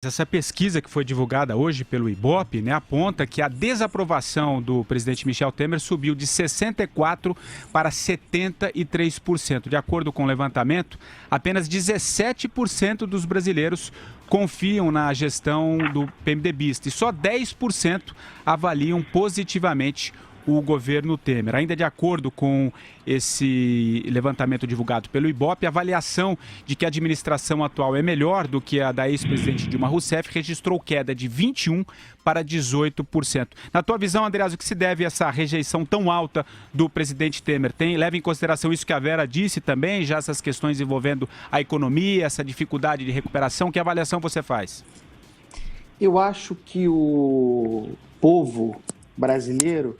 Essa pesquisa que foi divulgada hoje pelo Ibope, né, aponta que a desaprovação do presidente Michel Temer subiu de 64% para 73%. De acordo com o levantamento, apenas 17% dos brasileiros confiam na gestão do PMDBista e só 10% avaliam positivamente o governo Temer. Ainda de acordo com esse levantamento divulgado pelo Ibope, a avaliação de que a administração atual é melhor do que a da ex-presidente Dilma Rousseff registrou queda de 21% para 18%. Na tua visão, Andreas, o que se deve a essa rejeição tão alta do presidente Temer? Leva em consideração isso que a Vera disse também, já essas questões envolvendo a economia, essa dificuldade de recuperação? Que avaliação você faz? Eu acho que o povo brasileiro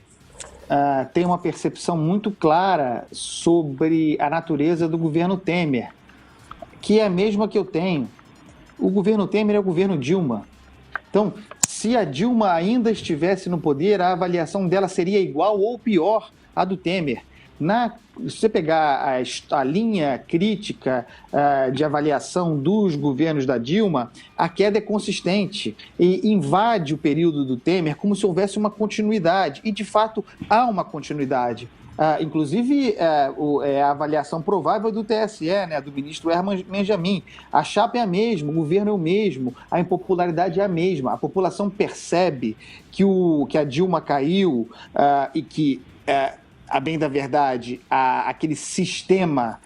tem uma percepção muito clara sobre a natureza do governo Temer, que é a mesma que eu tenho. O governo Temer é o governo Dilma. Então, se a Dilma ainda estivesse no poder, a avaliação dela seria igual ou pior à do Temer. Se você pegar a linha crítica de avaliação dos governos da Dilma, a queda é consistente e invade o período do Temer como se houvesse uma continuidade. E, de fato, há uma continuidade. Inclusive, a avaliação provável do TSE, né, do ministro Herman Benjamin. A chapa é a mesma, o governo é o mesmo, a impopularidade é a mesma. A população percebe que a Dilma caiu e que... a bem da verdade, aquele sistema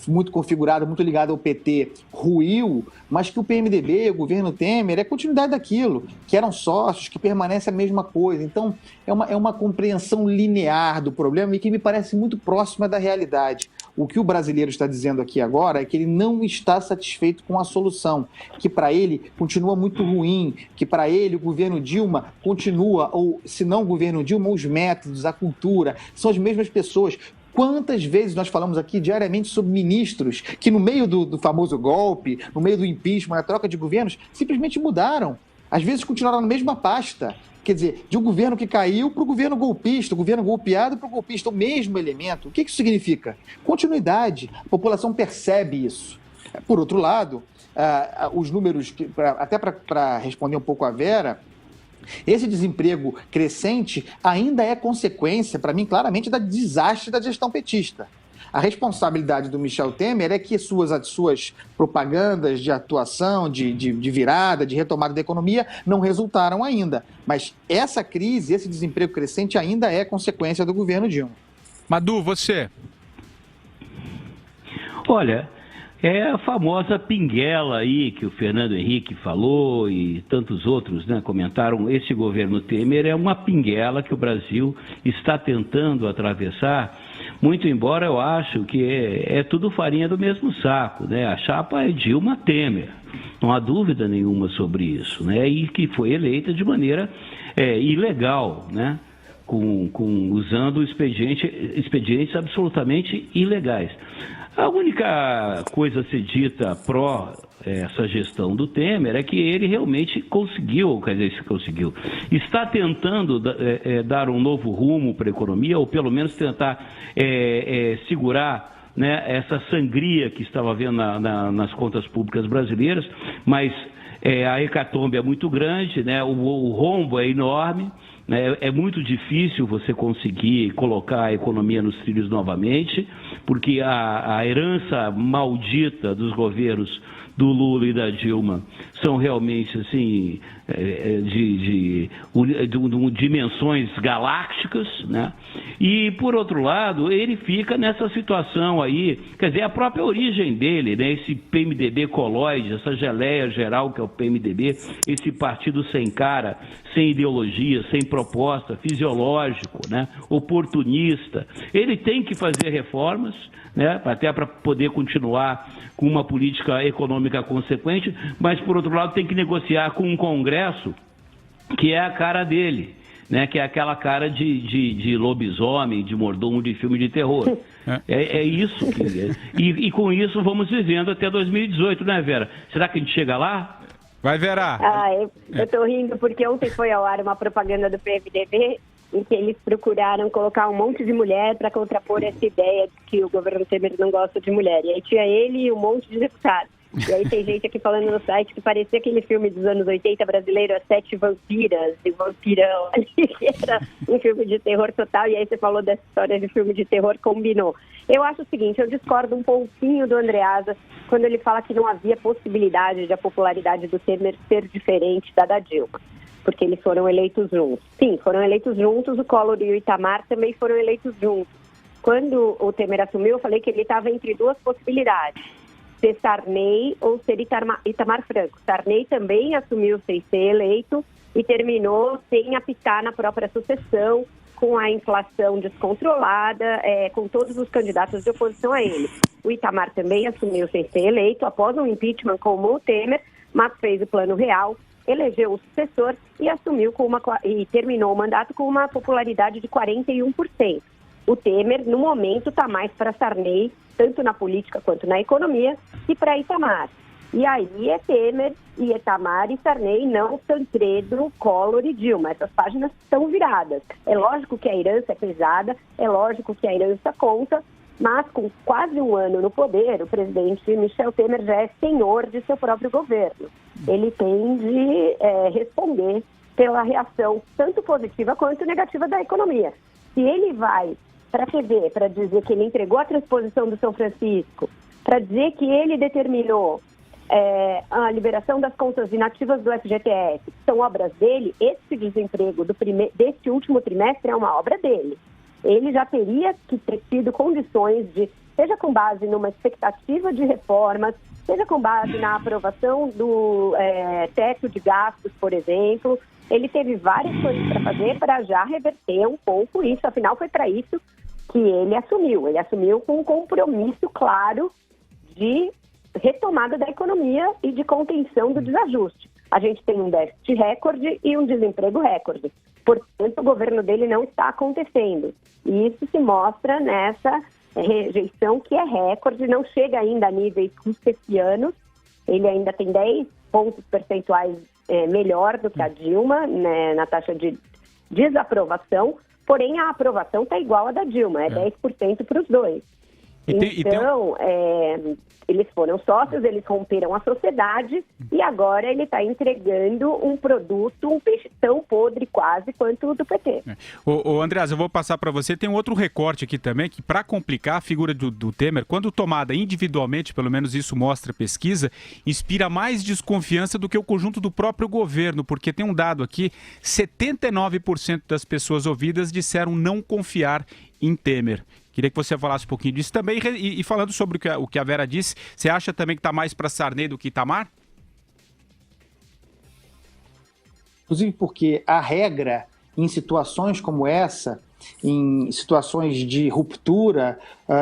muito configurado, muito ligado ao PT, ruiu, mas que o PMDB, o governo Temer, é continuidade daquilo, que eram sócios, que permanece a mesma coisa. Então, é uma compreensão linear do problema e que me parece muito próxima da realidade. O que o brasileiro está dizendo aqui agora é que ele não está satisfeito com a solução, que para ele continua muito ruim, que para ele o governo Dilma continua, ou se não o governo Dilma, os métodos, a cultura, são as mesmas pessoas. Quantas vezes nós falamos aqui diariamente sobre ministros que no meio do famoso golpe, no meio do impeachment, na troca de governos, simplesmente mudaram. Às vezes continuaram na mesma pasta. Quer dizer, de um governo que caiu para o governo golpista, o governo golpeado para o golpista, o mesmo elemento. O que isso significa? Continuidade. A população percebe isso. Por outro lado, os números, até para responder um pouco a Vera, esse desemprego crescente ainda é consequência, para mim, claramente, do desastre da gestão petista. A responsabilidade do Michel Temer é que suas propagandas de atuação, de virada, de retomada da economia não resultaram ainda. Mas essa crise, esse desemprego crescente ainda é consequência do governo Dilma. Madu, você? Olha, é a famosa pinguela aí que o Fernando Henrique falou e tantos outros, né, comentaram. Esse governo Temer é uma pinguela que o Brasil está tentando atravessar, muito embora eu acho que é tudo farinha do mesmo saco, né? A chapa é Dilma Temer, não há dúvida nenhuma sobre isso, né? E que foi eleita de maneira ilegal, né? Usando expedientes absolutamente ilegais. A única coisa a ser dita pró essa gestão do Temer é que ele realmente está tentando dar um novo rumo para a economia, ou pelo menos tentar segurar, né, essa sangria que estava havendo nas contas públicas brasileiras, mas a hecatombe é muito grande, né, o rombo é enorme. É muito difícil você conseguir colocar a economia nos trilhos novamente, porque a herança maldita dos governos do Lula e da Dilma são realmente assim, de dimensões galácticas, né? E, por outro lado, ele fica nessa situação aí, quer dizer, a própria origem dele, né? Esse PMDB colóide, essa geleia geral que é o PMDB, esse partido sem cara, sem ideologia, sem proposta, fisiológico, né? Oportunista. Ele tem que fazer reformas, né? Até para poder continuar com uma política econômica consequente, mas, por outro lado, tem que negociar com um Congresso que é a cara dele, né? Que é aquela cara de lobisomem, de mordomo de filme de terror. É isso. E com isso vamos vivendo até 2018, né, Vera? Será que a gente chega lá? Vai, Vera. Eu tô rindo porque ontem foi ao ar uma propaganda do PMDB em que eles procuraram colocar um monte de mulher para contrapor essa ideia de que o governo Temer não gosta de mulher. E aí tinha ele e um monte de deputados. E aí tem gente aqui falando no site que parecia aquele filme dos anos 80 brasileiro, As Sete Vampiras, e o Vampirão ali, que era um filme de terror total, e aí você falou dessa história de filme de terror, combinou. Eu acho o seguinte, eu discordo um pouquinho do Andreasa quando ele fala que não havia possibilidade de a popularidade do Temer ser diferente da Dilma, porque eles foram eleitos juntos. Sim, foram eleitos juntos, o Collor e o Itamar também foram eleitos juntos. Quando o Temer assumiu, eu falei que ele estava entre duas possibilidades, ser Sarney ou ser Itamar Franco. Sarney também assumiu sem ser eleito e terminou sem apitar na própria sucessão, com a inflação descontrolada, com todos os candidatos de oposição a ele. O Itamar também assumiu sem ser eleito, após um impeachment como o Temer, mas fez o plano real, elegeu o sucessor e assumiu e terminou o mandato com uma popularidade de 41%. O Temer, no momento, está mais para Sarney, tanto na política quanto na economia, e para Itamar. E aí é Temer e Itamar e Sarney, não Tancredo, Collor e Dilma. Essas páginas estão viradas. É lógico que a herança é pesada, é lógico que a herança conta, mas com quase um ano no poder, o presidente Michel Temer já é senhor de seu próprio governo. Ele tem de responder pela reação tanto positiva quanto negativa da economia. Se ele vai para a TV, para dizer que ele entregou a transposição do São Francisco, para dizer que ele determinou a liberação das contas inativas do FGTS, que são obras dele, esse desemprego deste último trimestre é uma obra dele. Ele já teria que ter tido condições de, seja com base numa expectativa de reformas, seja com base na aprovação do teto de gastos, por exemplo. Ele teve várias coisas para fazer para já reverter um pouco isso, afinal foi para isso que ele assumiu. Ele assumiu com um compromisso claro de retomada da economia e de contenção do desajuste. A gente tem um déficit recorde e um desemprego recorde. Portanto, o governo dele não está acontecendo. E isso se mostra nessa rejeição que é recorde, não chega ainda a níveis russecianos. Ele ainda tem 10 pontos percentuais melhor do que a Dilma, né, na taxa de desaprovação, porém a aprovação está igual à da Dilma, 10% para os dois. Então, eles foram sócios, eles romperam a sociedade e agora ele está entregando um produto, um peixe tão podre quase quanto o do PT. Ô Andreasa, eu vou passar para você, tem um outro recorte aqui também, que para complicar a figura do Temer, quando tomada individualmente, pelo menos isso mostra a pesquisa, inspira mais desconfiança do que o conjunto do próprio governo, porque tem um dado aqui, 79% das pessoas ouvidas disseram não confiar em Temer. Queria que você falasse um pouquinho disso também e falando sobre o que a Vera disse, você acha também que está mais para Sarney do que Itamar? Inclusive porque a regra em situações como essa, em situações de ruptura,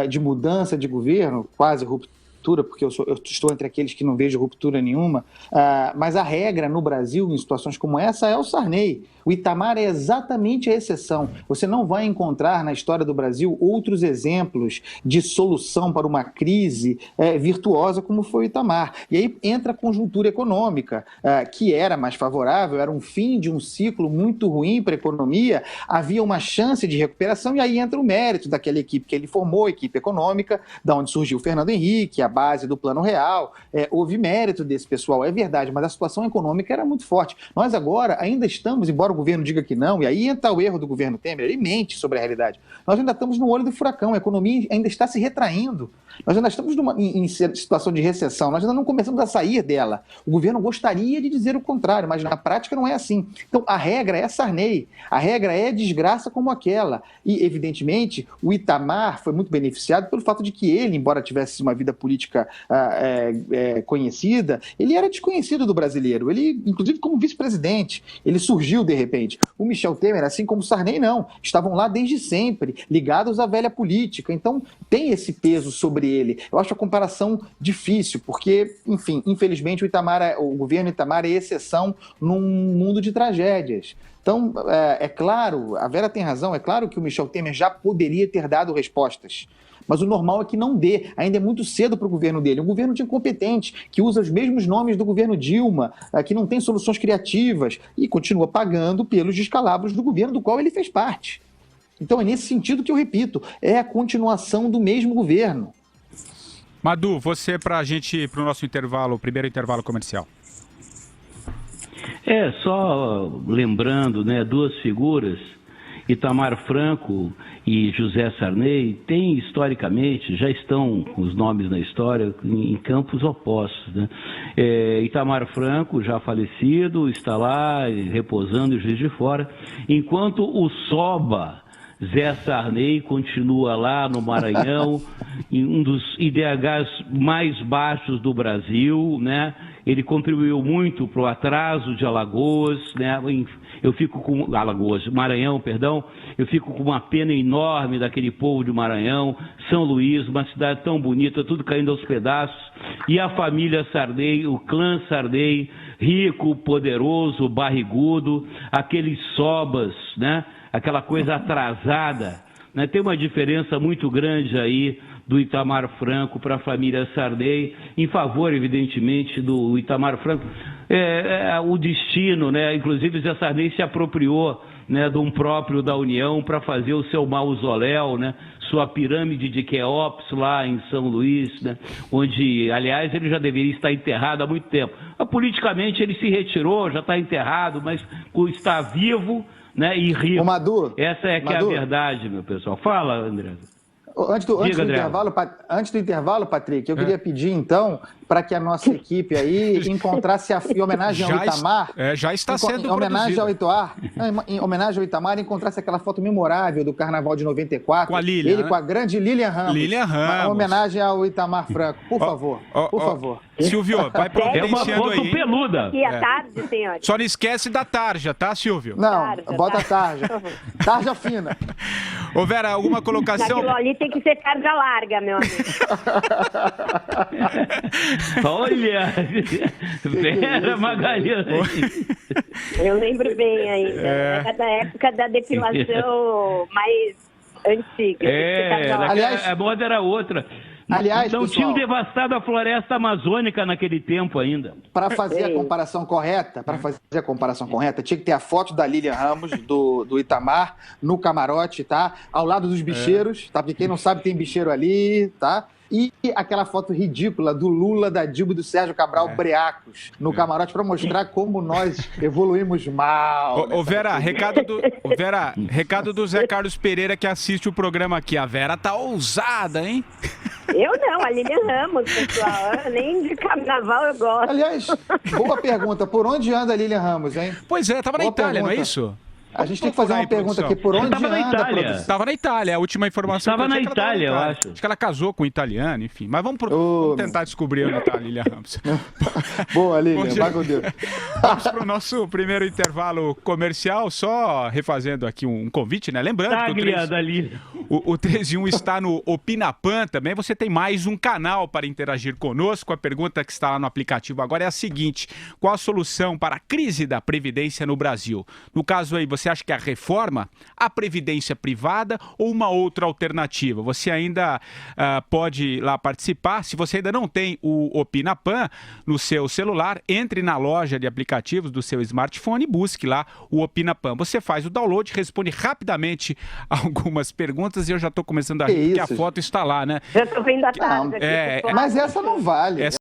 de mudança de governo, quase ruptura, porque eu estou entre aqueles que não vejo ruptura nenhuma, mas a regra no Brasil, em situações como essa, é o Sarney. O Itamar é exatamente a exceção. Você não vai encontrar na história do Brasil outros exemplos de solução para uma crise virtuosa como foi o Itamar. E aí entra a conjuntura econômica, que era mais favorável, era um fim de um ciclo muito ruim para a economia, havia uma chance de recuperação e aí entra o mérito daquela equipe que ele formou, a equipe econômica, da onde surgiu o Fernando Henrique, a base do Plano Real. Houve mérito desse pessoal, é verdade, mas a situação econômica era muito forte. Nós agora ainda estamos, embora o governo diga que não, e aí entra o erro do governo Temer, ele mente sobre a realidade. Nós ainda estamos no olho do furacão, a economia ainda está se retraindo. Nós ainda estamos em situação de recessão, nós ainda não começamos a sair dela. O governo gostaria de dizer o contrário, mas na prática não é assim. Então a regra é Sarney, a regra é desgraça como aquela. E, evidentemente, o Itamar foi muito beneficiado pelo fato de que ele, embora tivesse uma vida política conhecida, ele era desconhecido do brasileiro. Ele, inclusive, como vice-presidente, ele surgiu de repente. O Michel Temer, assim como o Sarney, não. Estavam lá desde sempre, ligados à velha política. Então, tem esse peso sobre ele. Eu acho a comparação difícil, porque, enfim, infelizmente o governo Itamar é exceção num mundo de tragédias. Então, é claro, a Vera tem razão, é claro que o Michel Temer já poderia ter dado respostas. Mas o normal é que não dê. Ainda é muito cedo para o governo dele. Um governo de incompetente, que usa os mesmos nomes do governo Dilma, que não tem soluções criativas e continua pagando pelos descalabros do governo do qual ele fez parte. Então é nesse sentido que eu repito, é a continuação do mesmo governo. Madu, você para a gente ir para o nosso intervalo, o primeiro intervalo comercial. Só lembrando, né, duas figuras, Itamar Franco e José Sarney, têm historicamente, já estão com os nomes na história em campos opostos, né? Itamar Franco, já falecido, está lá repousando em Juiz de Fora, enquanto o Soba, Zé Sarney, continua lá no Maranhão, um dos IDHs mais baixos do Brasil, né? Ele contribuiu muito para o atraso de Alagoas, né? Eu fico com Maranhão, perdão. Eu fico com uma pena enorme daquele povo de Maranhão, São Luís, uma cidade tão bonita, tudo caindo aos pedaços. E a família Sarney, o clã Sarney, rico, poderoso, barrigudo, aqueles sobas, né? Aquela coisa atrasada, né? Tem uma diferença muito grande aí do Itamar Franco para a família Sarney, em favor, evidentemente, do Itamar Franco. O destino, né? Inclusive, Zé Sarney se apropriou, né, de um próprio da União para fazer o seu mausoléu, né? Sua pirâmide de Quéops lá em São Luís, né? Onde, aliás, ele já deveria estar enterrado há muito tempo. Politicamente, ele se retirou, já está enterrado, mas está vivo, né, e rico. Madu, essa é que é a verdade, meu pessoal. Fala, André. Antes do intervalo, Patrick, eu queria pedir, então, para que a nossa equipe aí encontrasse, em homenagem ao Itamar... já está sendo em homenagem ao Itamar, encontrasse aquela foto memorável do Carnaval de 94. Com a Lilian, ele, né? Com a grande Lilian Ramos. Uma homenagem ao Itamar Franco. Por favor, por favor. Silvio, vai providenciando aí. É uma foto peluda. E à tarde, senhora? Só não esquece da tarja, tá, Silvio? Não, bota a tarja. Tarja fina. Ô, Vera, alguma colocação? Aquilo ali tem que ser tarja larga, meu amigo. Olha, Vera Magalhães. Eu lembro bem ainda. É da época da depilação mais antiga. Aliás, a moda era outra. Aliás, não pessoal, tinham devastado a floresta amazônica naquele tempo ainda. Para fazer a comparação correta, tinha que ter a foto da Lilian Ramos, do Itamar, no camarote, tá? Ao lado dos bicheiros, tá? Porque quem não sabe tem bicheiro ali, tá? E aquela foto ridícula do Lula, da Dilma e do Sérgio Cabral breacos no camarote para mostrar como nós evoluímos mal. Ô, Vera, recado do Zé Carlos Pereira que assiste o programa aqui. A Vera tá ousada, hein? Eu não, a Lilian Ramos, pessoal. Nem de carnaval eu gosto. Aliás, boa pergunta. Por onde anda a Lilian Ramos, hein? Pois é, tava na Itália, não é isso? A gente tem que fazer uma pergunta aqui. Por onde anda a produção? Estava na Itália, a última informação. Estava na Itália, eu acho. Acho que ela casou com um italiano, enfim. Mas vamos tentar descobrir onde está a Lilian Ramos. Boa, Lilian, vai com Deus. Vamos para o nosso primeiro intervalo comercial, só refazendo aqui um convite, né? Lembrando que o 3 em 1 está no Opinapan também. Você tem mais um canal para interagir conosco. A pergunta que está lá no aplicativo agora é a seguinte: qual a solução para a crise da Previdência no Brasil? No caso aí, você acha que a reforma, a previdência privada ou uma outra alternativa? Você ainda pode lá participar. Se você ainda não tem o Opinapan no seu celular, entre na loja de aplicativos do seu smartphone e busque lá o Opinapan. Você faz o download, responde rapidamente algumas perguntas e eu já estou começando a rir, porque a foto está lá, né? Já estou vendo a tarde aqui. Mas essa não vale.